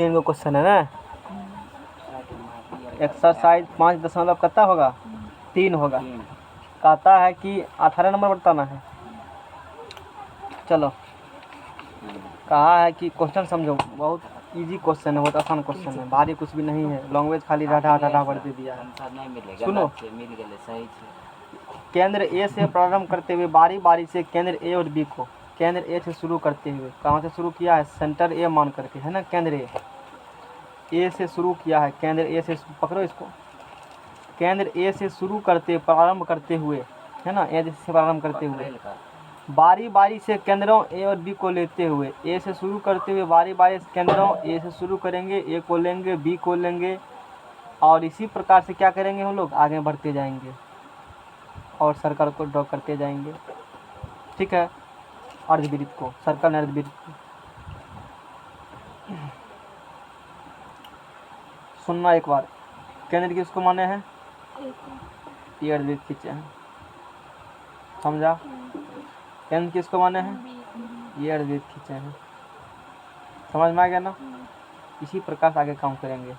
3 गो question है ना। Exercise 5 कितना होगा 3 होगा। कहता है कि 18 नंबर बताना है। चलो कहा है कि क्वेश्चन समझो, बहुत इजी क्वेश्चन है, बहुत आसान क्वेश्चन है, भारी कुछ भी नहीं है। लैंग्वेज खाली डाटा डाटा भर दे दिया है। सुनो, केंद्र ए से प्रारंभ करते हुए बारी बारी से केंद्र ए और बी को केंद्र ए से शुरू करते हुए, कहाँ से शुरू किया है, सेंटर ए मान करके, है ना। केंद्र ए से शुरू किया है, केंद्र ए से पकड़ो इसको। केंद्र ए से शुरू करते प्रारंभ करते हुए, है ना, ए से प्रारंभ करते हुए बारी बारी से केंद्रों ए और बी को लेते हुए, ए से शुरू करते हुए बारी बारी से केंद्रों ए से शुरू करेंगे, ए को लेंगे, बी को लेंगे, और इसी प्रकार से क्या करेंगे हम लोग, आगे बढ़ते जाएंगे और सर्कल को ड्रॉ करते जाएंगे। ठीक है, अर्धवृत्त को, सर्कल अर्धवृत्त को। सुनना एक बार, केंद्र किसको माने हैं, ये अर्धवृत्त खींचे हैं, समझा। केंद्र किसको माने हैं, ये अर्धवृत्त खींचे हैं, समझ में आ गया ना। इसी प्रकार से आगे काम करेंगे।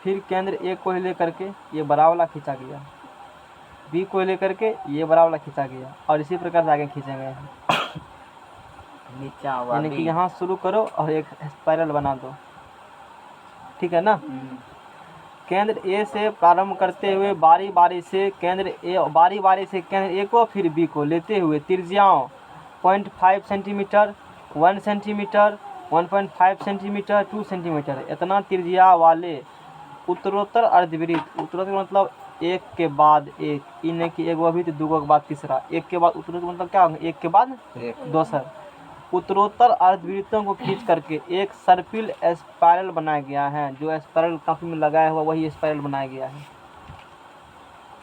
फिर केंद्र ए को लेकर के ये बड़ा वाला खींचा गया, बी को लेकर के ये बड़ा वाला खींचा गया, और इसी प्रकार से आगे खींचे गए हैं। यानी कि यहाँ शुरू करो और एक स्पाइरल बना दो। ठीक है ना। केंद्र ए से प्रारंभ करते हुए बारी बारी से केंद्र ए को फिर बी को लेते हुए त्रिज्याओं 0.5 सेंटीमीटर, 1 सेंटीमीटर, 1.5 सेंटीमीटर, 2 सेंटीमीटर इतना त्रिज्या वाले उत्तरोत्तर अर्धवृत्त, उत्तरोत्तर मतलब एक के बाद एक, इन्हें की एक अभी तो दूगो के बाद तीसरा, एक के बाद उत्तरोत्तर मतलब क्या होगा, एक के बाद दूसरा, उत्तरोत्तर अर्धवृत्तों को खींच करके एक सर्पिल स्पाइरल बनाया गया है। जो स्पाइरल काफी में लगाया हुआ वही स्पाइरल बनाया गया है।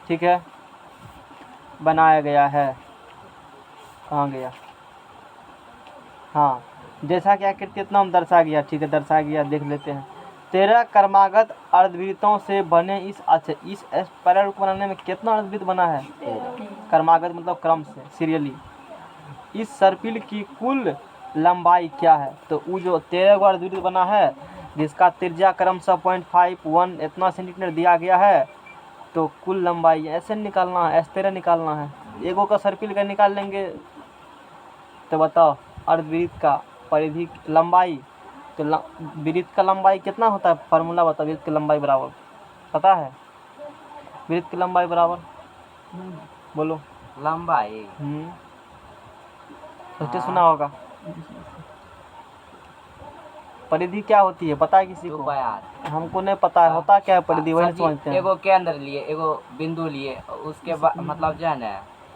ठीक है, बनाया गया है। कहाँ गया, हाँ, जैसा कि आकृति इतना हम दर्शा गया। ठीक है, दर्शा गया, देख लेते हैं। 13 क्रमागत अर्धवृत्तों से बने इस स्पाइरल को बनाने में कितना अर्धवृत्त बना है, क्रमागत मतलब क्रम से, सीरियली। इस सर्पिल की कुल लंबाई क्या है, तो वो जो 13 गो अर्धवृत्त बना है जिसका त्रिज्या क्रमशः 0.51 इतना सेंटीमीटर दिया गया है, तो कुल लंबाई ऐसे निकालना है, S13 निकालना है। एगो का सर्पिल का निकाल लेंगे तो बताओ अर्धवृत्त का परिधि लंबाई, तो वृत्त का लंबाई कितना होता है, फार्मूला बताओ। वृत्त की लंबाई बराबर पता है, वृत्त की लंबाई बराबर बोलो, लंबाई सोचे सुना होगा। परिधि क्या होती है पता है किसी को, हमको नहीं पता है, होता क्या है परिधि, वही समझते हैं। एगो केंद्र लिए, एगो बिंदु लिए, उसके बाद मतलब जो है ना,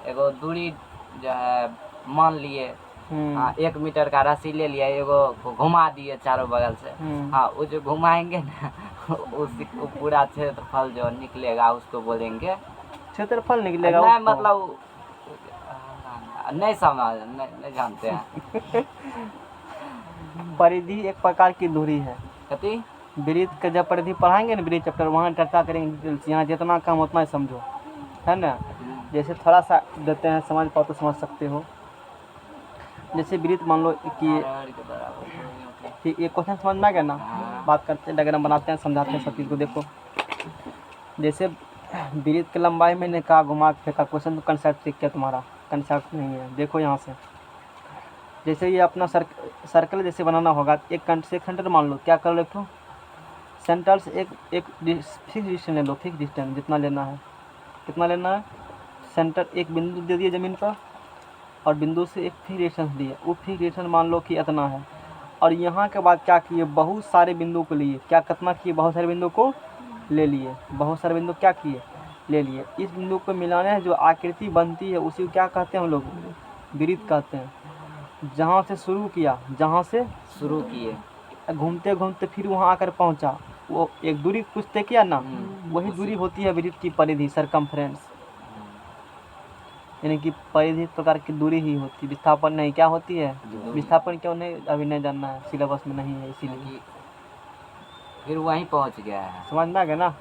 एगो दूरी जो है मान लिए, 1 मीटर का रस्सी ले लिया, एगो घुमा दिए चारों बगल से। हाँ, वो जो घुमाएंगे ना उसको पूरा क्षेत्रफल जो निकलेगा उसको बोलेंगे क्षेत्रफल निकलेगा। नहीं मतलब नहीं समझ, नहीं जानते हैं। परिधि एक प्रकार की दूरी है। कथी, वृत्त का जब परिधि पढ़ाएंगे ना वृत्त चैप्टर, वहाँ चर्चा करेंगे। यहाँ जितना कम उतना ही समझो, है ना। जैसे थोड़ा सा देते हैं, समझ पाओ तो समझ सकते हो। जैसे वृत्त मान लो कि एक क्वेश्चन समझ में आ गया ना, बात करते हैं, डायग्राम बनाते हैं, समझाते हैं सब चीज़ को। देखो जैसे वृत्त की लंबाई मैंने कहा घुमा फेंका, क्वेश्चन तो कंसेप्ट सीख के तुम्हारा कंसेप्ट नहीं है। देखो यहाँ से जैसे ये अपना सर्कल जैसे बनाना होगा, एक सेंटर मान लो, क्या कर लो, एक सेंटर से एक फिक्स डिस्टेंस ले लो, फिक्स डिस्टेंस जितना लेना है, कितना लेना है, सेंटर एक बिंदु दे दिए ज़मीन पर और बिंदु से एक फिक्स डिस्टेंस लिए, वो फिक्स डिस्टेंस मान लो कि इतना है। और यहाँ के बाद क्या किए, बहुत सारे बिंदु को लिए, क्या कितना किए, बहुत सारे बिंदु को ले लिए, बहुत सारे बिंदु क्या किए, ले लिए। इस बिंदु को मिलाने है जो आकृति बनती है उसी को क्या कहते हैं हम लोग, वृत्त कहते हैं। जहाँ से शुरू किया, जहाँ से शुरू किए, घूमते घूमते फिर वहाँ आकर पहुँचा, वो एक दूरी कुछ तय किया ना, वही दूरी होती है वृत्त की परिधि, सरकमफ्रेंस। यानी कि परिधि एक प्रकार की दूरी ही होती है, विस्थापन नहीं। क्या होती है, विस्थापन क्यों नहीं अभी नहीं जानना है, सिलेबस में नहीं है, इसीलिए फिर वहीं पहुँच गया है। समझ में आ गया ना।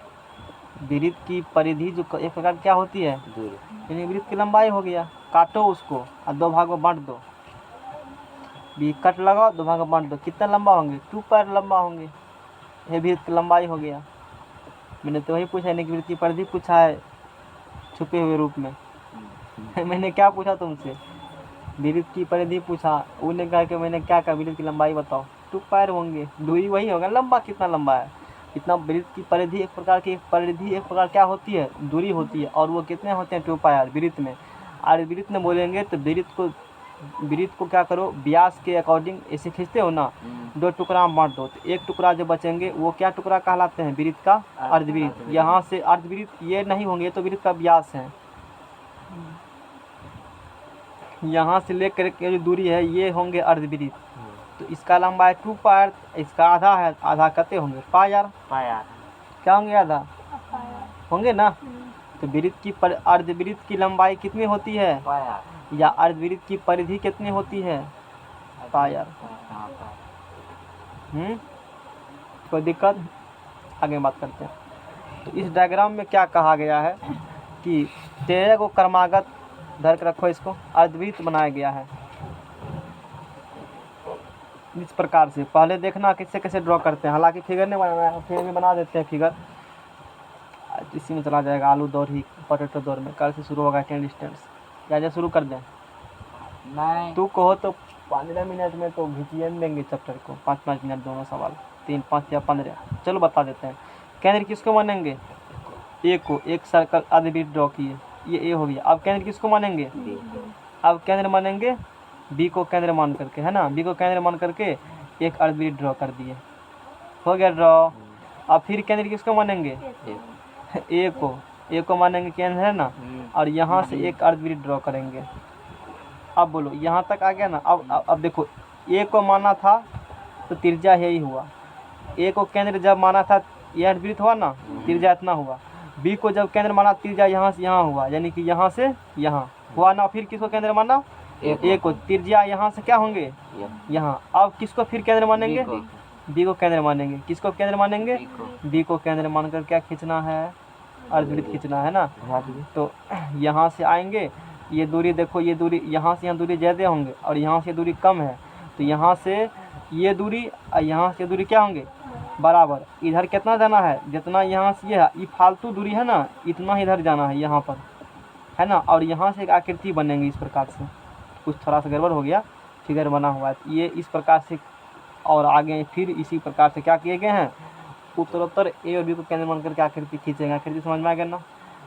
वृत्त की परिधि जो एक प्रकार क्या होती है, यानी वृत्त की लंबाई हो गया। काटो उसको और 2 भाग में बांट दो। बी कट लगाओ, 2 भाग में बांट दो, कितना लंबा होंगे, 2 पायर लंबा होंगे, ये वृत्त की लंबाई हो गया। मैंने तो वही पूछा है कि वृत्त की परिधि पूछा है छुपे हुए रूप में। मैंने क्या पूछा तुमसे, वृत्त की परिधि पूछा, उन्होंने कहा कि मैंने क्या कहा, वृत्त की लंबाई बताओ, 2 पायर होंगे, दूरी वही होगा, लंबा कितना लंबा है इतना। वृत्त की परिधि एक प्रकार की, परिधि एक प्रकार क्या होती है, दूरी होती है, और वो कितने होते हैं, 2 पायर वृत्त में। और वृत्त में बोलेंगे तो वृत्त को क्या करो, व्यास के अकॉर्डिंग ऐसे खींचते हो ना, 2 टुकड़ा में बांट दो, तो एक टुकड़ा जो बचेंगे वो क्या टुकड़ा कहलाते हैं, वृत्त का अर्धवृत्त। यहाँ से अर्धवृत्त ये नहीं होंगे, ये तो वृत्त का व्यास है। यहाँ से लेकर के जो दूरी है ये होंगे अर्धवृत्त, तो इसका लंबा है 2 पायर, इसका आधा है, आधा कते होंगे, पायर। क्या होंगे, आधा होंगे ना। तो वृत्त की अर्धवृत्त की लंबाई कितनी होती है, या अर्धवृत्त की परिधि कितनी होती है, पायर। कोई दिक्कत, आगे बात करते हैं। तो इस डायग्राम में क्या कहा गया है कि 13 को क्रमागत धर के रखो, इसको अर्धवृत्त बनाया गया है इस प्रकार से। पहले देखना किससे कैसे ड्रॉ करते हैं, हालांकि फिगर नहीं बनाना है, फिर भी बना देते हैं फिगर, इसी में चला जाएगा। आलू दौर ही पोटैटो दौर में कल से शुरू होगा 10 डिस्टेंस। या शुरू कर दें, नहीं तू कहो तो 15 मिनट में तो घिंचिए देंगे चैप्टर को, 5-5 मिनट दोनों सवाल, 3, 5 या 15। चलो बता देते हैं। केंद्र किसको मानेंगे, ए को, एक सर्कल अर्धवृत्त ड्रॉ किए, ये ए हो गया। अब केंद्र किसको मानेंगे, अब केंद्र मानेंगे बी को केंद्र मान करके, है ना, बी को केंद्र मान करके एक अर्धवृत्त ड्रॉ कर दिए, हो गया ड्रॉ। अब फिर केंद्र किसको मानेंगे, ए को मानेंगे केंद्र, है ना, और यहाँ से एक अर्धवृत्त ड्रॉ करेंगे। अब बोलो यहाँ तक आ गया ना। अब देखो, ए को माना था तो त्रिज्या यही हुआ, ए को केंद्र जब माना था यह अर्धवृत्त हुआ ना, त्रिज्या इतना हुआ। बी को जब केंद्र माना, त्रिज्या यहाँ से यहाँ हुआ, यानी कि यहाँ से यहाँ हुआ ना। फिर किसको केंद्र माना, ए को, त्रिज्या यहाँ से क्या होंगे, यहाँ। अब किसको फिर केंद्र मानेंगे, बी को केंद्र मानेंगे। किसको केंद्र मानेंगे, बी को केंद्र मानकर क्या खींचना है, अर्धवृत्त खींचना है ना। तो यहाँ से आएंगे, ये दूरी देखो, ये दूरी यहाँ से यहाँ दूरी ज़्यादा होंगे और यहाँ से दूरी कम है, तो यहाँ से ये दूरी और यहाँ से दूरी क्या होंगे, बराबर। इधर कितना जाना है, जितना यहाँ से ये है, ये फालतू दूरी है ना, इतना इधर जाना है यहाँ पर, है ना। और यहाँ से एक आकृति बनेंगे इस प्रकार से, कुछ थोड़ा सा गड़बड़ हो गया, फिगर बना हुआ है ये इस प्रकार से। और आगे फिर इसी प्रकार से क्या किए गए हैं, उत्तरोत्तर ए और बी को केंद्र मान करके आकृति खींचेंगे। आकृति समझ में आ गया ना।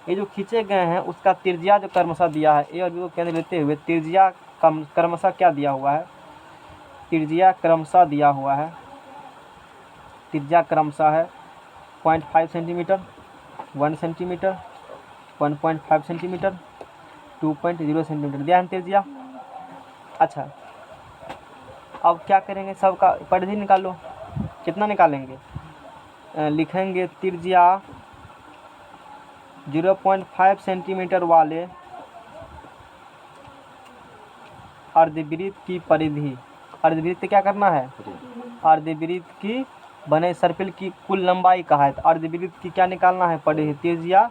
ये जो खींचे गए हैं उसका त्रिज्या जो क्रमशः दिया है, ए और बी को केंद्र लेते हुए त्रिज्या क्रमशः क्या दिया हुआ है, त्रिज्या क्रमशः दिया हुआ है, त्रिज्या क्रमशः है 0.5 सेंटीमीटर, 1 सेंटीमीटर, 1.5 सेंटीमीटर, 2.0 सेंटीमीटर दिया है त्रिज्या। अच्छा, अब क्या करेंगे, सबका परिधि निकालो, कितना निकालेंगे, लिखेंगे त्रिज्या 0.5 सेंटीमीटर वाले अर्धवृत्त की परिधि। अर्धवृत्त क्या करना है, अर्धवृत्त की बने सर्पिल की कुल लंबाई का है, तो अर्धवृत्त की क्या निकालना है, परिधि। त्रिज्या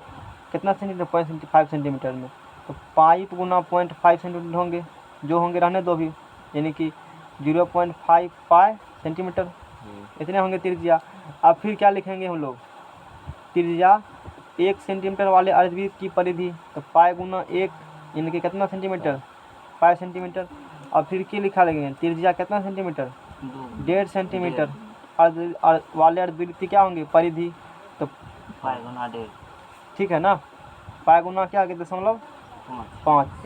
कितना सेंटीमीटर, 0.5 सेंटीमीटर में, तो पाइप गुना 0.5 सेंटीमीटर होंगे, जो होंगे रहने दो भी, यानी कि 0.5 पाई सेंटीमीटर, इतने होंगे त्रिज्या। अब फिर क्या लिखेंगे हम लोग, त्रिज्या 1 सेंटीमीटर वाले अर्धवृत्त की परिधि, तो पाई गुना 1 यानी कि कितना सेंटीमीटर, 5 सेंटीमीटर। अब फिर क्या लिखा लेंगे, त्रिज्या कितना सेंटीमीटर, 1.5 सेंटीमीटर वाले अर्धवृत्त की क्या होंगे, परिधि, तो पाई गुना 1.5, ठीक है ना। पाई गुना क्या आगे 0.5,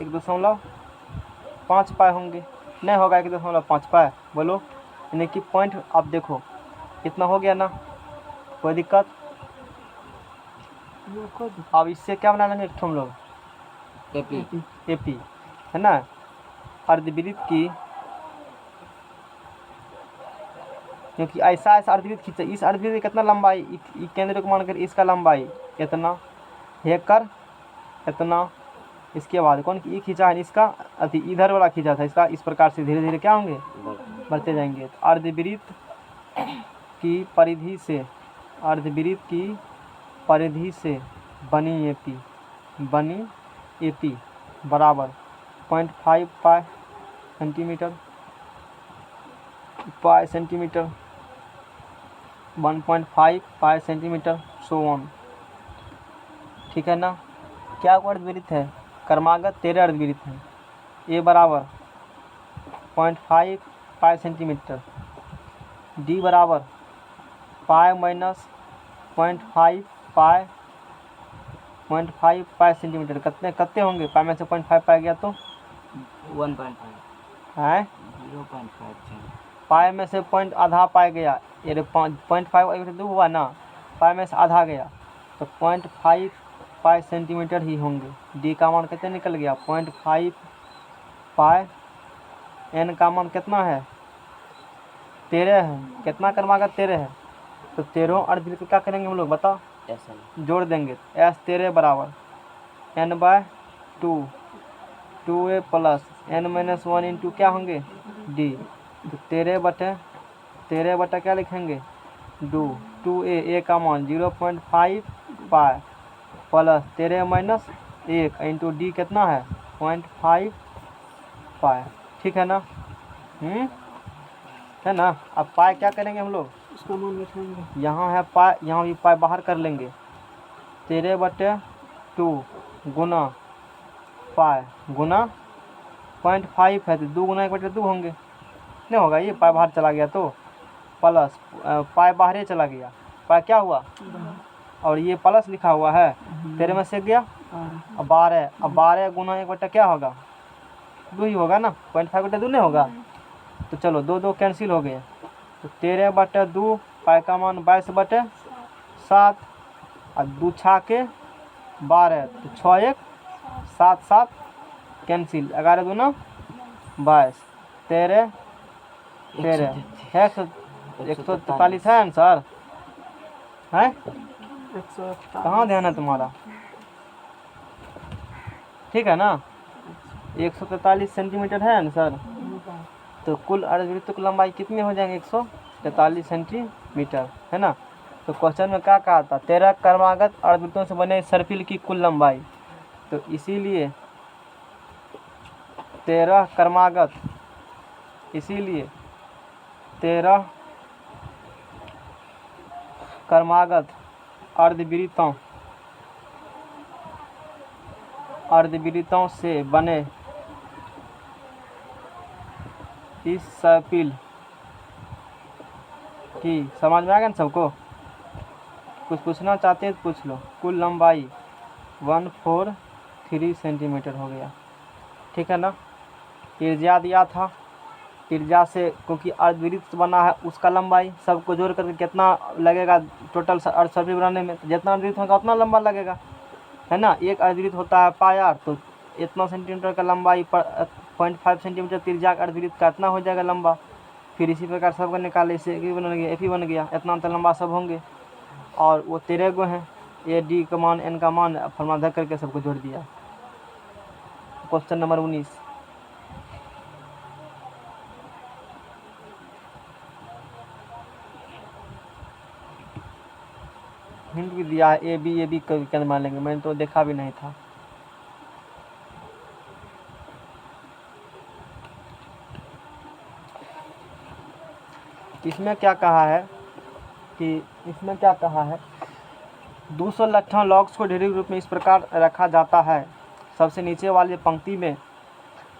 1.5 पाई होंगे, नहीं होगा 1.5 पाई, बोलो, यानी कि पॉइंट। आप देखो इतना हो गया ना, कोई दिक्कत। अब इससे क्या बना लेंगे हम लोग, एपी, है ना, अर्धवृत्त की, क्योंकि ऐसा अर्धवृत्त खींचे, इस अर्धवृत्त की कितना लंबाई, केंद्र को मानकर इसका लंबाई इतना, हेकर इतना, इसके बाद कौन ये खींचा है, इसका अति इधर वाला खींचा था, इसका इस प्रकार से धीरे धीरे क्या होंगे, बढ़ते जाएंगे। तो अर्धवृत्त की परिधि से, अर्धवृत्त की परिधि से बनी एपी बराबर 0.5 पाई centimetre, pi centimetre, 1.5 pi centimetre, so on. ठीक है ना। क्या अर्धवृत्त है? क्रमागत 13 अर्धवृत्त है। ए बराबर 0.5 पाई सेंटीमीटर, डी बराबर पाई माइनस 0.5 पाई 0.5 पाई सेंटीमीटर। कितने होंगे? पाई में से 0.5 पाई गया तो 1.5 है 0.5 पाई में से पॉइंट आधा पाई गया, ये 0.5 दो हुआ ना, पाई में से आधा गया तो 0.5 पाई सेंटीमीटर ही होंगे। डी का मान कितने निकल गया? 0.5 पाई। एन का मान कितना है? 13 है। कितना क्रमागत? 13 है। तो 13 अर्धवृत्त क्या करेंगे हम लोग बताओ? जोड़ देंगे। एस 13 बराबर n by 2, 2a plus n minus 1 into क्या होंगे? डी। तो 13 बटा क्या लिखेंगे? 2a का मान 0.5 pi plus 13 minus 1 into D कितना है? 0.5 पाई। ठीक है ना? है ना। अब पाई क्या करेंगे हम लोग? उसका मान लिखेंगे। यहाँ है पाई, यहाँ भी पाई बाहर कर लेंगे। 13/2 गुना पाई गुना 0.5 है तो 2 गुना 1/2 होंगे। नहीं होगा ये, पाई बाहर चला गया तो प्लस पाई बाहर ही चला गया, पाई क्या हुआ? और ये प्लस लिखा हुआ है, 13 में से गया अब 12, अब 12 गुना 1/2 क्या होगा? 2 ही होगा ना, 0.5/2 नहीं होगा। तो चलो 2 कैंसिल हो गए। तो 13/2 पाई का मान 22/7 और 2 छा के 12 तो 6 1 7 7 कैंसिल, 11 दूना 22, 13 है 143 है आंसर है। 141 कहाँ ध्यान है तुम्हारा? ठीक है ना। 143 सेंटीमीटर है आंसर। तो कुल अर्धवृत्त की लंबाई कितनी हो जाएंगे? 143 सेंटीमीटर, है ना। तो क्वेश्चन में क्या कहा था? 13 क्रमागत अर्धवृत्तों से बने सर्पिल की कुल लंबाई। तो इसीलिए 13 क्रमागत, इसीलिए 13 क्रमागत अर्धवृत्तों से बने इस सर्पिल की, समझ में आ गया ना सबको? कुछ पूछना चाहते हैं तो पूछ लो। कुल लंबाई 143 सेंटीमीटर हो गया। ठीक है ना। त्रिज्या दिया था, त्रिज्या से क्योंकि अर्धवृत्त बना है उसका लंबाई सबको जोड़ करके कितना लगेगा टोटल सर्पिल बनाने में? तो जितना अर्धवृत्त होगा उतना लंबा लगेगा, है ना। एक अर्धवृत्त होता है पाई आर, तो इतना सेंटीमीटर का लंबाई पर 0.5 सेंटीमीटर त्रिज्या का अर्धवृत्त का इतना हो जाएगा लंबा। फिर इसी प्रकार सबका निकाले, इससे एक बन गया, एफ ही बन गया, इतना तो लंबा सब होंगे। और वो 13 गो हैं, ए डी का मान एन का मान फॉर्मूला धर करके सबको जोड़ दिया। Question number 19। हिंट भी दिया है, ए बी केंद्र मान लेंगे, मैंने तो देखा भी नहीं था। इसमें क्या कहा है कि 200 लट्ठों लॉग्स को ढेरी रूप में इस प्रकार रखा जाता है। सबसे नीचे वाली पंक्ति में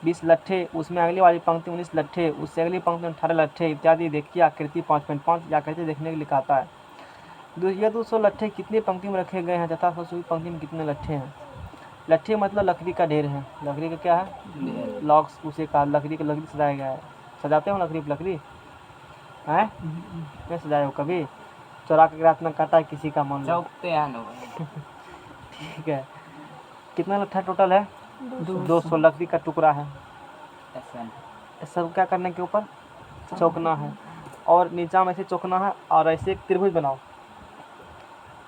20 लट्ठे, उसमें अगली वाली पंक्ति 19 लट्ठे, उससे अगली पंक्ति में 18 लट्ठे इत्यादि। देखिए आकृति 5.5 या आकृति देखने के लिए कहता है। ये 200 लट्ठे कितनी पंक्ति में रखे गए हैं तथा सबसे पंक्ति में कितने लट्ठे हैं? लट्ठे मतलब लकड़ी का ढेर है। लकड़ी का क्या है? लॉग्स उसे कहा, लकड़ी सजाया गया है। सजाते हो लकड़ी पर लकड़ी है? नहीं सजाए हो कभी? चौरा के रात में काटा है किसी का मन चौकते हैं ना। ठीक है। कितना लट्ठा टोटल है? 200 लकड़ी का टुकड़ा है। सब क्या करने के ऊपर चौकना है, और नीचा में ऐसे चौकना है, और ऐसे एक त्रिभुज बनाओ।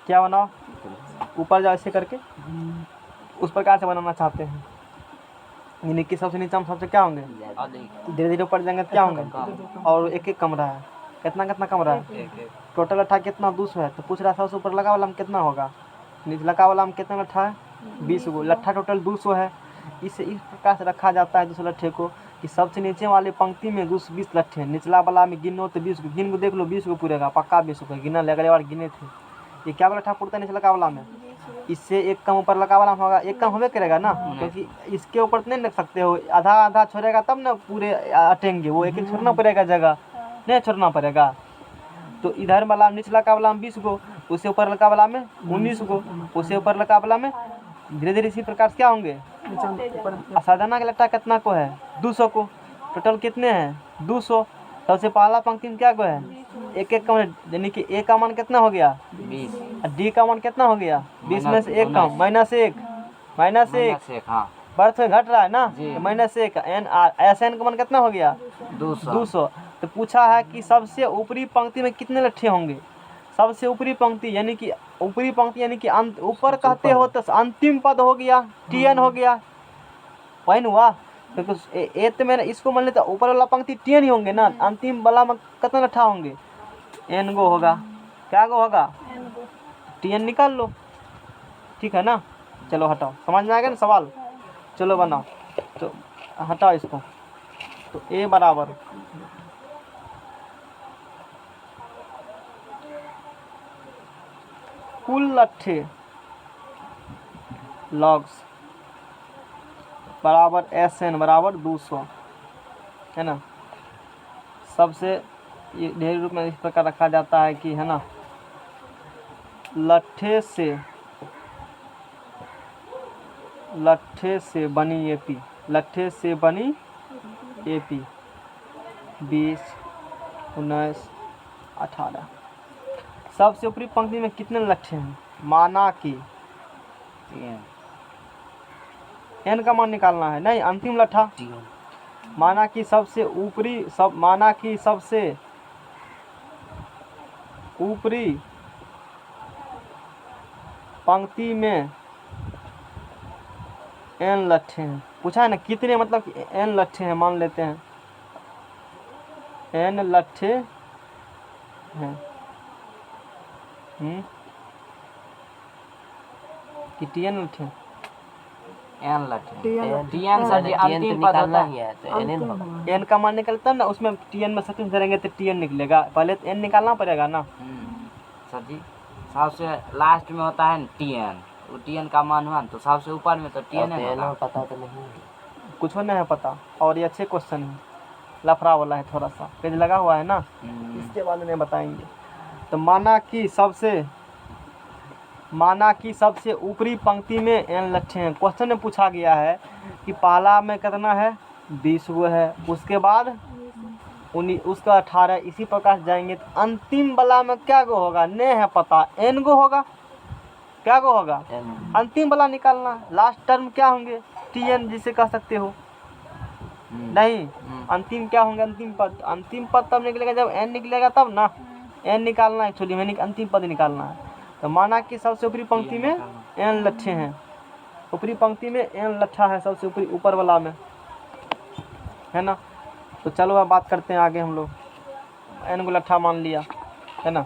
क्या बनाओ? ऊपर जाओ ऐसे करके, उस प्रकार से बनाना चाहते हैं। यानी कि सबसे नीचा में सबसे क्या होंगे? धीरे धीरे ऊपर जाएंगे तो क्या होंगे? और एक एक कमरा है। कितना कमरा है? टोटल लट्ठा कितना? 200 है। तो पूछ रहा था सबसे ऊपर लगा वाला में कितना होगा? नीचे लगा वाला में कितना लट्ठा है? 20 गो। लट्ठा टोटल 200 है। इसे इस प्रकार से रखा जाता है 200 लट्ठे को कि सबसे नीचे वाली पंक्ति में 20 लट्ठे हैं, निचला वाला में गिनो तो 20 को, गिन को देख लो 20 को पूरेगा, पक्का 20 को गिना ले, अगले बार गिने थे। ये क्या लट्ठा पूरता है निचला का वाला में, इससे एक कम ऊपर लगा वाला होगा, एक कम होवे करेगा ना, क्योंकि इसके ऊपर तो नहीं रख सकते हो, आधा आधा छोड़ेगा तब ना पूरे अटेंगे, वो एक एक छोड़ना पड़ेगा जगह, नहीं छोड़ना पड़ेगा। तो इधर वाला निचला का वाला में 20 को, उससे ऊपर लगा वाला में 19 को, उससे ऊपर लगा वाला में धीरे धीरे इसी प्रकार से क्या होंगे। साधारण का लट्ठा कितना को है 200 को, टोटल कितने हैं 200। सबसे पहला पंक्ति में क्या को है एक एक का, यानी कि ए का मान कितना हो गया 20, डी का मान कितना हो गया 20 में से एक कम माइनस एक हाँ बर्थ घट रहा है ना, जी। -1 एन एस एन का मान कितना हो गया 200। तो पूछा है कि सबसे ऊपरी पंक्ति में कितने लट्ठे होंगे। सबसे ऊपरी पंक्ति यानी कि ऊपरी पंक्ति यानी कि ऊपर कहते हो तो अंतिम पद हो गया टीएन हो गया, वही न हुआ। क्योंकि ए तो मैंने इसको मान लेता ऊपर वाला पंक्ति टीएन ही होंगे ना, अंतिम वाला में कितना लट्ठा होंगे एन गो होगा, क्या गो होगा टीएन निकाल लो, ठीक है ना। चलो हटाओ, समझ में आएगा ना सवाल, चलो बनाओ। तो हटाओ इसको, तो ए बराबर कुल लट्ठे लॉग्स बराबर एस एन बराबर 200 है ना। सबसे ये ढेर रूप में इस प्रकार रखा जाता है कि है ना, लट्ठे से बनी एपी, लट्ठे से बनी एपी 20, 19, 18। सबसे ऊपरी पंक्ति में कितने लट्ठे हैं, माना कि एन का मान निकालना है, नहीं अंतिम लट्ठा, माना कि सबसे ऊपरी पंक्ति में एन लट्ठे हैं। पूछा है ना कितने, मतलब कि एन लट्ठे हैं, मान लेते हैं एन लट्ठे हैं कि टीएन लट्ठे एन लट्ठे टीएन सर जी अंतिम पद होता है तो एन का मान निकलता है ना, उसमें टीएन में सचिन करेंगे तो टीएन निकलेगा, पहले तो एन निकालना पड़ेगा ना। सर जी सबसे लास्ट में होता है टीएन, वो टीएन का मान हुआ तो सबसे ऊपर में तो टीएन है, पता तो नहीं कुछ नहीं है पता। और ये अच्छे क्वेश्चन है, लफड़ा वाला है, थोड़ा सा पेज लगा हुआ है ना, इसके बाद में बताएंगे। तो माना कि सबसे ऊपरी पंक्ति में एन लट्ठे हैं। क्वेश्चन में पूछा गया है कि पहला में कितना है 20 गो है, उसके बाद उसका 18, इसी प्रकार से जाएंगे। तो अंतिम वाला में क्या गो होगा नहीं है पता, एन गो होगा, क्या गो होगा अंतिम वाला निकालना। लास्ट टर्म क्या होंगे टीएन जिसे कह सकते हो, नहीं अंतिम क्या होंगे अंतिम पद तब निकलेगा जब एन निकलेगा, तब ना एन निकालना है एक्चुअली, मैंने अंतिम पद निकालना है। तो माना कि सबसे ऊपरी पंक्ति में एन लट्ठे हैं, ऊपरी पंक्ति में एन लट्ठा है सबसे ऊपर वाला में, है ना। तो चलो अब बात करते हैं आगे हम लोग, एन को लट्ठा मान लिया है ना,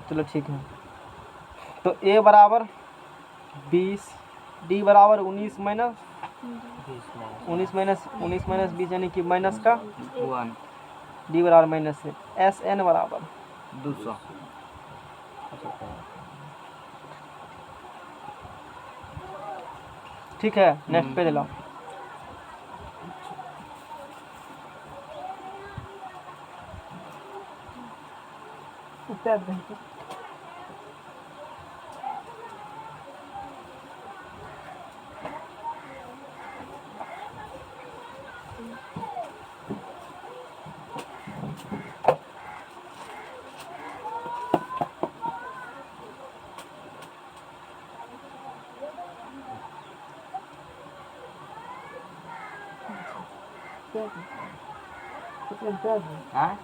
चलो ठीक है। तो ए बराबर 20, डी बराबर 19 माइनस 20 यानी कि माइनस का 1, डी बराबर माइनस है, एस एन बराबर 200। ठीक है, नेक्स्ट पेज लाओ। हाँ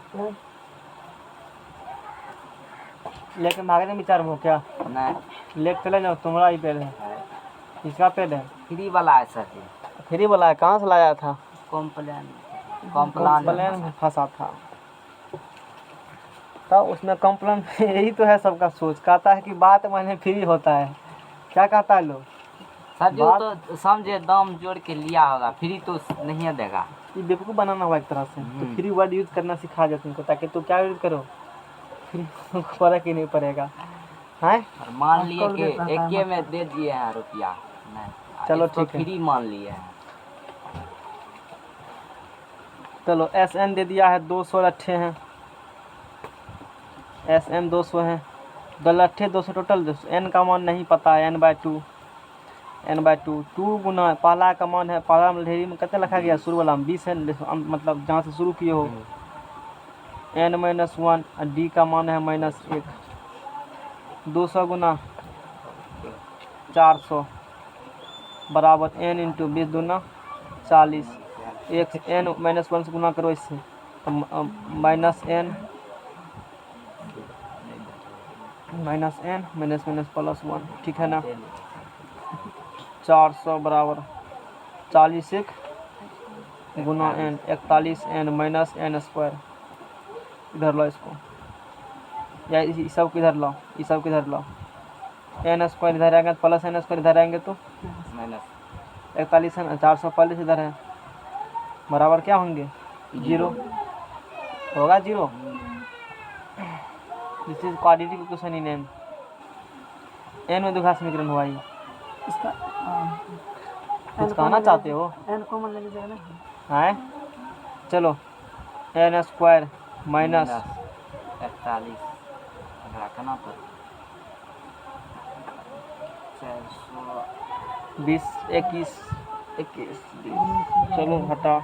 लेके भागने में विचार हो क्या, नहीं लेके चले जाओ, तुम्हारा ही पेड़ है, इसका पेड़ है, फ्री वाला है सर जी, फ्री वाला है, कहाँ से लाया था, कॉम्प्लान में फंसा था। तो उसमें कंप्लेन यही तो है सबका सोच, कहता है कि बात मैंने फ्री होता है, क्या कहता है लोग सर जी, वो तो समझे दाम जोड़ के लिया होगा, फ्री तो नहीं देगा। ये बेवकूफ़ बनाना हुआ एक तरह से। तो फ्री वर्ड यूज़ करना सिखा दिया तुमको, ताकि तो क्या यूज़ करो, फ्री फर्क ही नहीं पड़ेगा। हैं और मान लिए कि एके में दे दिए हैं रुपया, नहीं चलो इसको ठीक है। फ्री मान लिए हैं। चलो एस एन दे दिया है 200 लट्ठे हैं, एस एम 200 हैं, 2 लट्ठे 200 टोटल 200। एन का मान नहीं पता है, n/2 2 गुना पहला का मान है, पहला में ढेरी में कितना लिखा गया, शुरू वाला में 20 है, मतलब जहाँ से शुरू किए हो। n-1 डी का मान है -1, 200 गुना 400 बराबर n इंटू 20 दूना 40। एक n-1 से गुना करो इससे, तो -n -n -1, ठीक है ना। 400 बराबर 40 एक गुना n, 41n minus n square. इधर लो इसको, या इस सब को इधर लो, इस सब को इधर लो। n स्क्वायर इधर आएगा प्लस n स्क्वायर इधर आएंगे तो माइनस 41 है, 440 इधर है, बराबर क्या होंगे, 0 होगा, 0। This is quadratic equation in n। n में द्विघात समीकरण हुआ ये। इसका कुछ कहना चाहते हो? n कॉमन ले लीजिएगा ना। हैं चलो, n स्क्वायर माइनस 41 रखना तो 20 21 चलो हटा,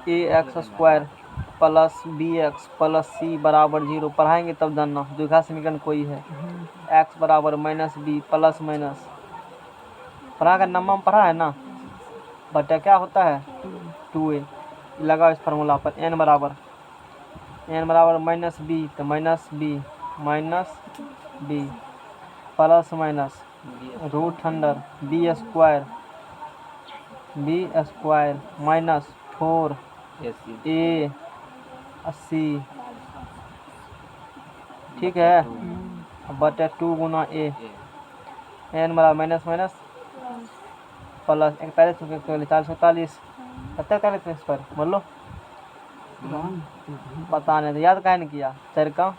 ax square plus bx plus c बराबर 0। पढ़ाएंगे तब जानना, द्विघात समीकरण कोई है, x बराबर -b प्लस माइनस पढ़ा कर नम्मा में पढ़ा है ना, बटा क्या होता है 2a। लगाओ इस फार्मूला पर, n बराबर -b तो -b plus minus √under b square minus 4 a 80, ठीक है, बटे 2 गुना a, n बराबर माइनस माइनस प्लस 41 41 इस पर बोल लो, पता नहीं तो याद काहे नहीं किया। 4 का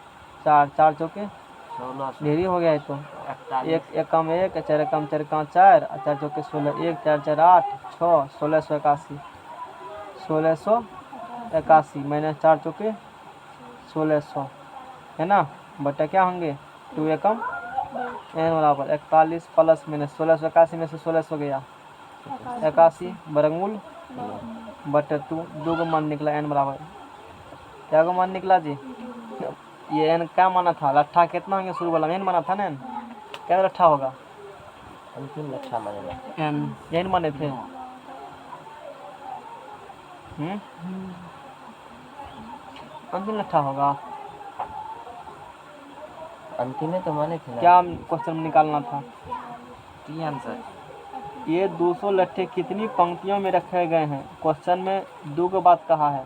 4 4 चौके 16 ढेरी हो गया है तो 41 एक कम 1 4 कम 4 का 4 और 4 चौके 16 1 4 4 8 6 1681 माइनस 4 चौके 1600 है ना, बटा क्या होंगे 2 एकम n बराबर 41 प्लस माइनस 1681 में से 1600 गया 81 वर्गमूल बटे 2 का मान निकला n बराबर क्या का मान निकला जी, ये n क्या माना था, लट्ठा कितना होंगे शुरू वाला n माना था ना, n क्या लट्ठा होगा, अंतिम लट्ठा मानेगा n माने थे। अंतिम लट्ठा होगा, अंतिम में तो माने थे क्या क्वेश्चन में निकालना था, टी आंसर। ये 200 लट्ठे कितनी पंक्तियों में रखे गए हैं। क्वेश्चन में 2 को बात कहा है,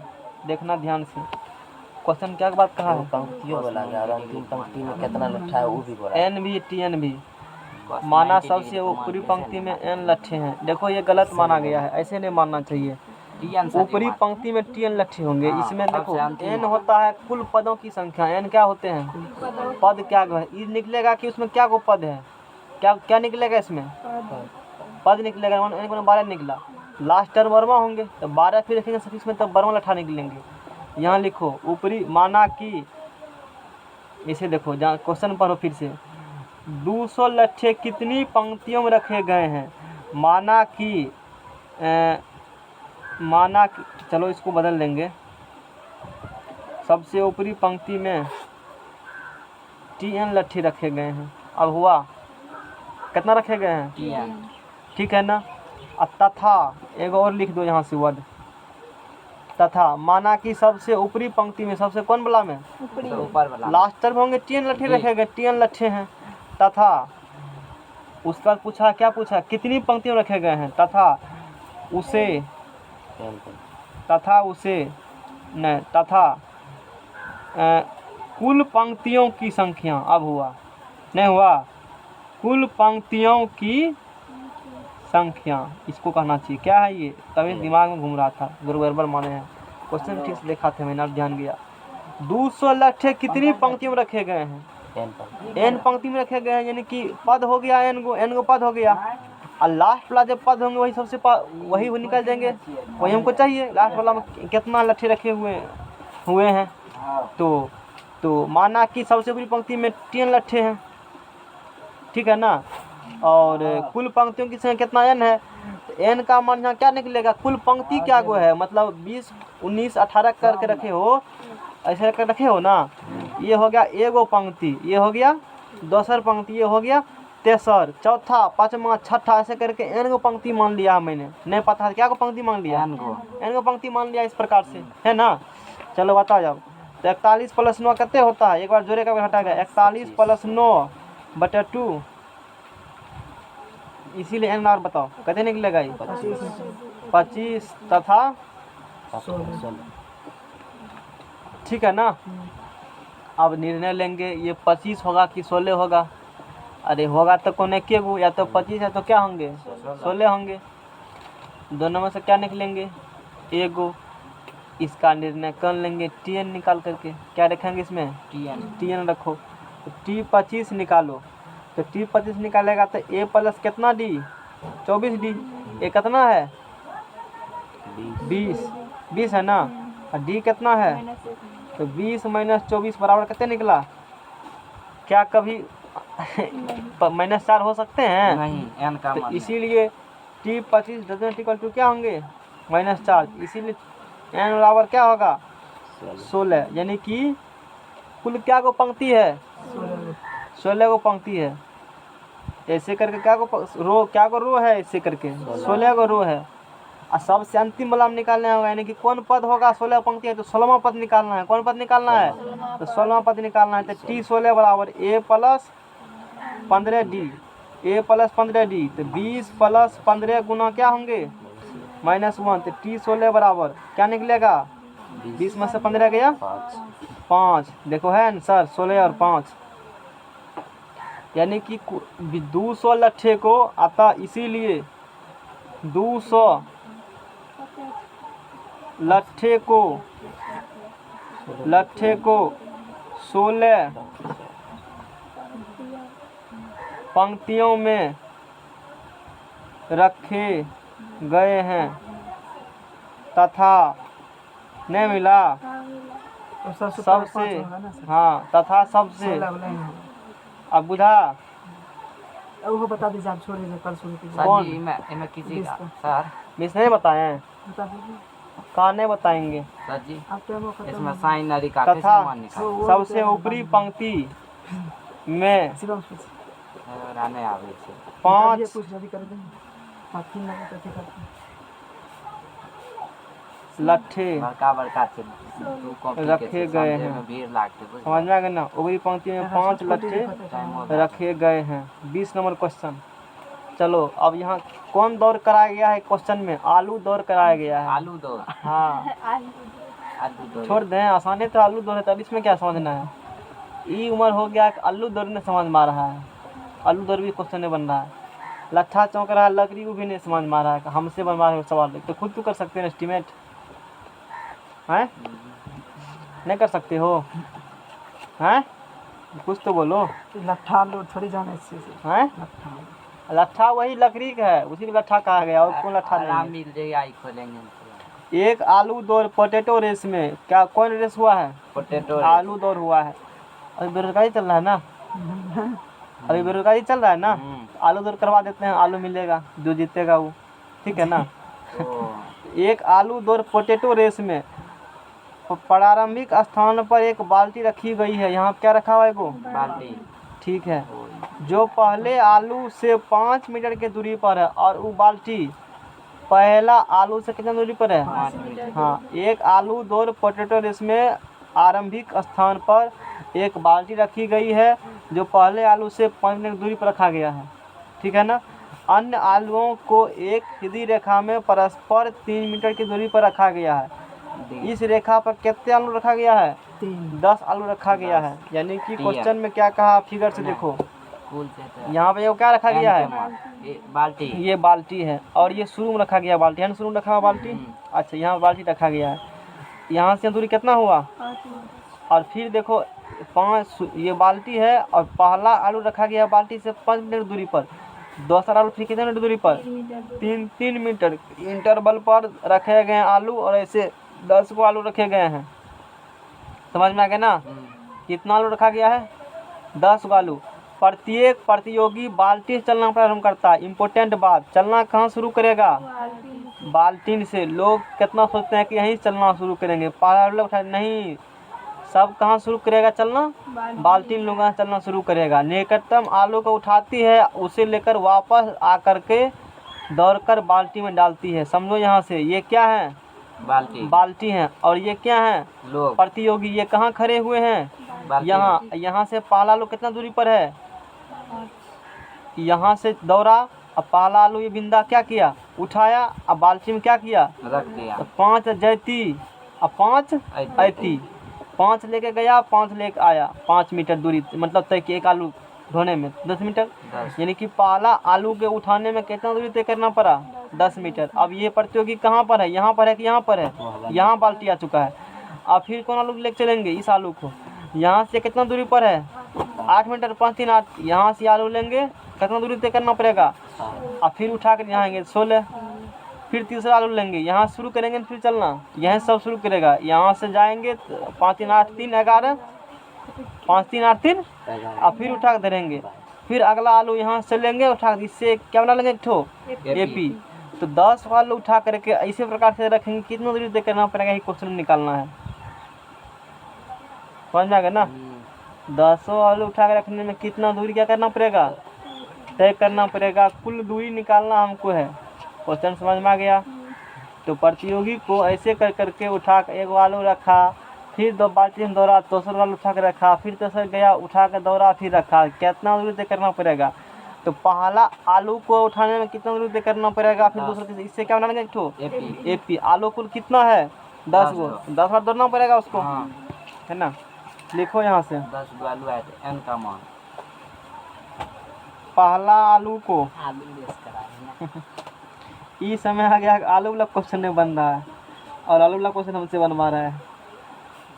देखना ध्यान से, क्वेश्चन क्या बात कहा है, पंक्तियों बोला गया और अंतिम पंक्ति में कितना लट्ठा है वो भी बोला। n भी tn भी माना, सबसे ऊपरी पंक्ति में n लट्ठे हैं। देखो ये गलत माना गया है, ऐसे नहीं मानना चाहिए। ऊपरी पंक्ति में tn लट्ठे होंगे, इसमें देखो n होता है कुल पदों की संख्या, n क्या होते हैं पद, क्या ये निकलेगा कि उसमें क्या को पद है, क्या क्या निकलेगा, इसमें पद निकलेगा, 12 निकला, लास्ट टर्म वर्मा होंगे तो 12 फिर रखेंगे सफिक्स में, तब वर्मा लट्ठा निकलेंगे। यहाँ लिखो ऊपरी माना कि, इसे देखो जहाँ क्वेश्चन पढ़ो फिर से, 200 लट्ठे कितनी पंक्तियों में रखे गए हैं, माना कि चलो इसको बदल देंगे, सबसे ऊपरी पंक्ति में tn लट्ठे रखे गए हैं। अब हुआ कितना रखे गए हैं tn, ठीक है ना। तथा एक और लिख दो यहाँ से वर्ड, तथा माना कि सबसे ऊपरी पंक्ति में, सबसे कौन वाला में, ऊपर वाला लास्ट टर्म होंगे tn लट्ठे रखे गए, tn लट्ठे हैं। तथा उसके बाद पूछा, क्या पूछा, कितनी पंक्तियों रखे गए हैं, तथा कुल पंक्तियों की संख्या। अब हुआ नहीं हुआ, कुल पंक्तियों की संख्या इसको कहना चाहिए। क्या है ये? तभी दिमाग में घूम रहा था, गड़बड़ माने हैं। क्वेश्चन ठीक से देखा थे मैंने, अब ध्यान गया। 200 लट्ठे कितनी पंक्तियों में रखे गए हैं? n पंक्ति में रखे गए हैं, यानी कि पद हो गया n गो पद हो गया, और लास्ट वाला जब पद होंगे वही सबसे वही वो निकल जाएंगे, वही हमको चाहिए। लास्ट वाला में कितना लट्ठे रखे हुए हैं। तो माना कि सबसे बड़ी पंक्ति में 3 लट्ठे हैं, ठीक है ना, और कुल पंक्तियों की संख्या कितना n है, तो n का मान यहाँ क्या निकलेगा? कुल पंक्ति क्या गो है, मतलब 20 19 18 करके रखे हो, ऐसे करके रखे हो ना। ये हो गया एगो पंक्ति, ये हो गया दूसर पंक्ति, ये हो गया तेसर, चौथा, पांचवा, छठा, ऐसे करके n गो पंक्ति मान लिया मैंने। नहीं पता है क्या को पंक्ति मान लिया? n गो पंक्ति मान लिया इस प्रकार से, है ना। चलो बताओ जाओ। तो 41 + 9 कितने होता है? एक बार जोड़े का हटा गया। 41 + 9 बटे 2, इसीलिए n और बताओ कितने निकलेगा? 25 तथा 16, ठीक है ना। अब निर्णय लेंगे ये 25 होगा कि 16 होगा। अरे होगा तो कौन एक गो, या तो 25 है तो क्या होंगे? 16 होंगे। दोनों में से क्या निकलेंगे? एगो। इसका निर्णय कर लेंगे tn निकाल करके। क्या रखेंगे इसमें? tn रखो। तो t25 निकालो, तो t25 निकालेगा तो a प्लस कितना d? 24d। ये कितना है? 20 है ना, और d कितना है? तो 20 - 24 बराबर कितने निकला? क्या कभी -4 हो सकते हैं? नहीं, n का तो मान इसीलिए t25 डजंट इक्वल टू क्या होंगे? -4। इसीलिए n बराबर क्या होगा? 16। यानी कि कुल क्या को पंक्ति है? 16 को पंक्ति है। ऐसे करके क्या को रो है? ऐसे करके 16 को रो है। और सबसे अंतिम वाला में निकालना होगा, यानी कि कौन पद होगा? 16 पंक्ति है तो 16वां पद निकालना है। कौन पद निकालना है? तो 16वां पद निकालना है। तो t16 बराबर a + 15d, a + 15d। तो 20 + 15 गुना क्या होंगे? -1। तो t16 बराबर क्या निकलेगा? 20 में से 15 गया 5। देखो है आंसर 16 और 5, यानी कि 200 लट्ठे को आता, इसीलिए 200 लट्ठे को 16 पंक्तियों में रखे गए हैं तथा नहीं मिला सबसे, हाँ, तथा सबसे। अब बुझा? वो बता दीजिए, आप छोड़ दीजिए, कल शुरू कीजिए। सर जी, मैं किसी का सर मिस नहीं बताए? बता दीजिए कहाँ नहीं बताएंगे सर जी, आप तो वो खत्म इसमें साइन नरी का तथा कैसे मान निकाल सबसे ऊपरी पंक्ति में शिवम कुछ रहने आवे छे। 5 कुछ जल्दी कर देंगे, आप 3 लगे तो ठीक है। लट्ठे बड़का छे, दू कॉपी रखे गए हैं। में भीड़ लागते, समझ में आ गया ना। ऊपरी पंक्ति में 5 लट्ठे रखे गए हैं। 20 नंबर क्वेश्चन। चलो अब यहाँ कौन दौर कराया गया है? क्वेश्चन में आलू दौर कराया गया है। आलू दो, हाँ, आलू दो छोड़ दें, आसानी तो आलू दौर है, तब इसमें क्या समझना है? ये उम्र हो गया कि आलू दौर ने समझ में आ रहा है। आलू दौर भी क्वेश्चन नहीं बन रहा है। लट्ठा चौंक रहा है, लकड़ी को भी नहीं समझ में आ रहा है। हमसे बनवा रहे हो सवाल, तो खुद तो कर सकते हैं एस्टिमेट, हैं? नहीं कर सकते हो? हैं? कुछ तो बोलो। लट्ठा लो थोड़ी जाने से हैं? लट्ठा वही लकड़ी का है, उसी को लट्ठा कहा गया। और कौन लट्ठा नहीं आराम है? मिल जाएगा, आई खोलेंगे। एक आलू दौर पोटैटो रेस में क्या कौन रेस हुआ है? पोटैटो आलू दौर हुआ है। अभी बेरोजगारी चल रहा है ना, अभी बेरोजगारी चल रहा है ना। आलू दौर करवा देते हैं, आलू मिलेगा, जो जीतेगा वो, ठीक है ना। एक आलू दौर पोटैटो रेस में प्रारंभिक स्थान पर एक बाल्टी रखी गई है। यहाँ क्या रखा हुआ है? वो बाल्टी, ठीक है, जो पहले आलू से 5 मीटर की दूरी पर है, और वो बाल्टी पहला आलू से कितनी दूरी पर है? 5 मीटर। हाँ, एक आलू दौर पोटैटो रेस में आरंभिक स्थान पर एक बाल्टी रखी गई है, जो पहले आलू से 5 मीटर की दूरी पर रखा गया है, ठीक है ना। अन्य आलुओं को एक सीधी रेखा में परस्पर 3 मीटर की दूरी पर रखा गया है। इस रेखा पर कितने आलू रखा गया है? 10 आलू रखा गया है। यानी कि क्वेश्चन में क्या कहा? फिगर से देखो, स्कूल से तो यहाँ पे वो क्या रखा गया है? ये बाल्टी। ये बाल्टी है और ये शुरू में रखा गया बाल्टी है ना, शुरू में रखा हुआ बाल्टी। अच्छा, यहाँ बाल्टी रखा गया है। यहाँ से दूरी कितना हुआ? और फिर देखो 5 ये बाल्टी है और पहला आलू रखा गया बाल्टी से 5 मीटर दूरी पर। दूसरा आलू फिर कितने मीटर दूरी पर? 3 मीटर इंटरवल पर रखे गए आलू और ऐसे 10 को आलू रखे गए हैं। समझ में आ गया ना? कितना आलू रखा गया है? 10 आलू। प्रत्येक प्रतियोगी बाल्टी से चलना प्रारंभ करता है। इम्पोर्टेंट बात, चलना कहाँ शुरू करेगा? बाल्टीन से। लोग कितना सोचते हैं कि यहीं चलना शुरू करेंगे, पाला उठा नहीं, सब कहाँ शुरू करेगा चलना? बाल्टीन लोग यहाँ चलना शुरू करेगा। निकटतम आलू को उठाती है, उसे लेकर वापस आकर के दौड़कर बाल्टी में डालती है। समझो यहाँ से, ये क्या है? बाल्टी है। और ये क्या है? लोग प्रतियोगी। ये कहाँ खड़े हुए हैं? यहाँ से पहला आलू कितना दूरी पर है? यहाँ से दौड़ा, अब पहला आलू ये बिंदा क्या किया? उठाया, अब बाल्टी में क्या किया? रख दिया। तो 5 जैती अब 5 ऐती, 5 लेके गया, 5 लेके आया, 5 मीटर दूरी, मतलब तय कि एक आलू धोने में 10 मीटर। यानी कि पहला आलू के उठाने में कितना दूरी तय करना पड़ा? 10 मीटर। अब ये प्रतियोगी कहाँ पर है? यहाँ पर है कि यहाँ पर है? यहाँ बाल्टी आ चुका है। अब फिर कौन आलू लेके चलेंगे? इस आलू को। यहाँ से कितना दूरी पर है? 8 मीटर, 5 3 8। यहाँ से आलू लेंगे, कितना दूरी तय करना पड़ेगा? और फिर उठा कर यहाँ आएंगे 16। फिर तीसरा आलू लेंगे, यहाँ शुरू करेंगे फिर चलना, यहीं सब शुरू करेगा। यहाँ से जाएंगे 5 3 8 3 11, 5 3 8 3, और फिर उठा कर धरेंगे। फिर अगला आलू यहाँ से लेंगे, उठा कर, इससे क्या बना लेंगे? एक ठो एपी। तो 10 आलू उठा करके इसी प्रकार से रखेंगे। कितना दूरी तय करना पड़ेगा, ये क्वेश्चन निकालना है। समझ में आ गया ना? 10 आलू उठा कर रखने में कितना दूरी क्या करना पड़ेगा? तय करना पड़ेगा। कुल दूरी निकालना हमको है। क्वेश्चन समझ में आ गया? तो प्रतियोगी को ऐसे कर करके उठा कर एक आलू रखा, फिर 2 बाल्टी में दौड़ा, दूसरा आलू उठा कर रखा, फिर तीसरा गया, उठा कर दौड़ा, फिर रखा। कितना दूरी तय करना पड़ेगा? तो पहला आलू को उठाने में कितना दूरी तय करना पड़ेगा? फिर दूसरा, इससे क्या बनाएंगे? एक ठो एपी। आलू कुल कितना है? 10 गो। 10 बार दौड़ना पड़ेगा उसको, है ना? लिखो यहाँ से 10 गो आलू आए थे, n का मान। पहला आलू को इस समय आ गया आलू वाला क्वेश्चन नहीं बन रहा है और आलू वाला क्वेश्चन हमसे बनवा रहा है।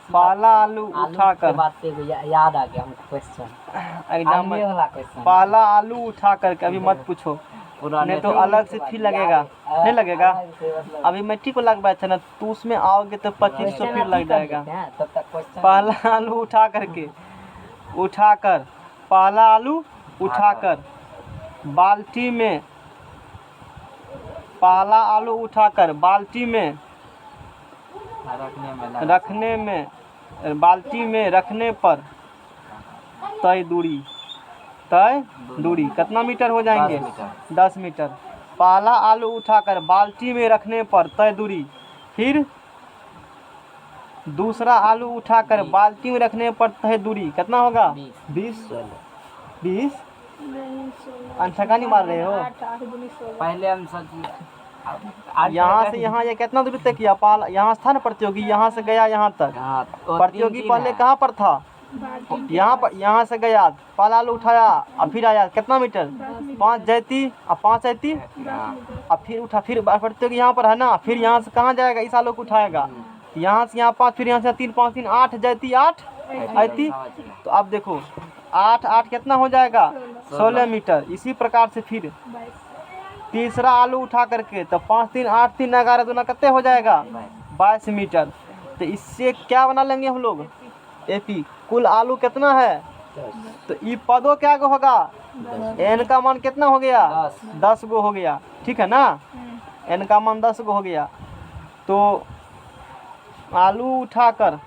पहला आलू उठाकर, याद आ गया हमको क्वेश्चन, एकदम वाला क्वेश्चन। पहला आलू उठा करके, अभी मत पूछो नहीं तो अलग से फीस लगेगा। नहीं लगेगा? अभी मैट्रिक को लगवाया था ना, तो उसमें आओगे तो 2500 फिर लग जाएगा। पहला आलू उठा करके, उठाकर, पहला आलू उठाकर बाल्टी में, पहला आलू उठाकर बाल्टी में बाल्टी में रखने पर तय दूरी कितना मीटर हो जाएंगे? 10 मीटर। पहला आलू उठाकर बाल्टी में रखने पर तय दूरी। फिर दूसरा आलू उठाकर बाल्टी में रखने पर तय दूरी कितना होगा? 20। अंशका नहीं मार रहे हो? पहले हम सोचिए यहाँ से यहाँ ये कितना दूरी तक किया? पहला यहाँ था ना प्रतियोगी, यहाँ से गया यहाँ तक। प्रतियोगी पहले कहाँ पर था? यहाँ पर। यहाँ से गया, पहला आलू उठाया, अब फिर आया, कितना मीटर? 5 जैती, अब 5 ऐती, अब फिर उठा, फिर प्रतियोगी यहाँ पर है ना, फिर यहाँ से कहाँ जाएगा? इस आलू को उठाएगा, यहाँ से यहाँ 5, फिर यहाँ से 3 5 3 8 जैती, 8 ऐती। तो अब देखो 8 8 कितना हो जाएगा? 16 मीटर। इसी प्रकार से फिर तीसरा आलू उठा करके, तो 5 3 8 3 11 दूना कितने हो जाएगा? 22 मीटर। तो इससे क्या बना लेंगे हम लोग? एपी। कुल आलू कितना है? तो ई पदों क्या गो होगा? एन का मान कितना हो गया? 10 गो हो गया। ठीक है ना? एन का मान 10 गो हो गया। तो आलू उठाकर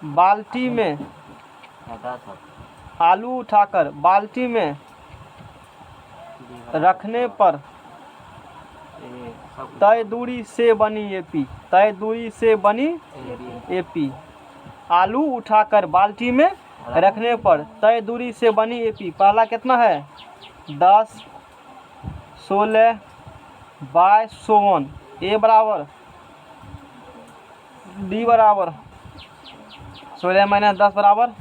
बाल्टी में, आलू उठाकर बाल्टी में रखने पर तय दूरी से बनी एपी। तय दूरी से बनी एपी। आलू उठाकर बाल्टी में रखने पर तय दूरी से बनी एपी। पहला कितना है? 10 16 22 51। ए बराबर डी बराबर 16 माइनस 10 बराबर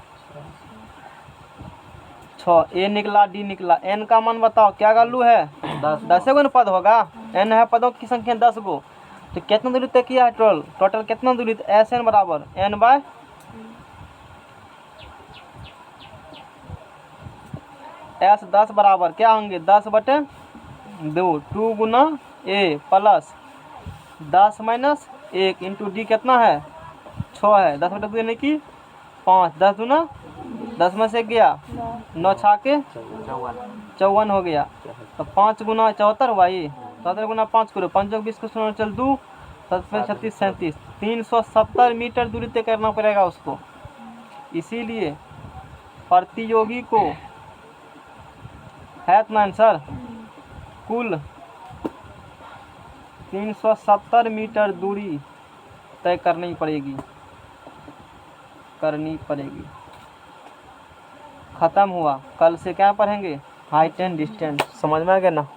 6। ए निकला, डी निकला। एन का मान बताओ, क्या वैल्यू है? 10 गो न पद होगा। एन है पदों की संख्या 10 गो। तो कितना दूरी तय किया है? टोटल कितना दूरी? एस एन बराबर एन बाय एस। 10 बराबर क्या होंगे? 10/2। 2 गुना ए प्लस 10 माइनस 1 इंटू डी कितना है? 6 है। 10/2 यानी कि 5। 10 दूना 10 में से गया 9 छाके 54 हो गया। तो 5 गुना 74 हुआ। ये 74 गुना 5 करो, 5 20 को सुनो चल 2 7 36 37 370 मीटर दूरी तय करना पड़ेगा उसको। इसीलिए प्रतियोगी को है इतना आंसर, कुल 370 मीटर दूरी तय करनी पड़ेगी। खत्म हुआ। कल से क्या पढ़ेंगे? Height and distance. समझ में आ गया ना?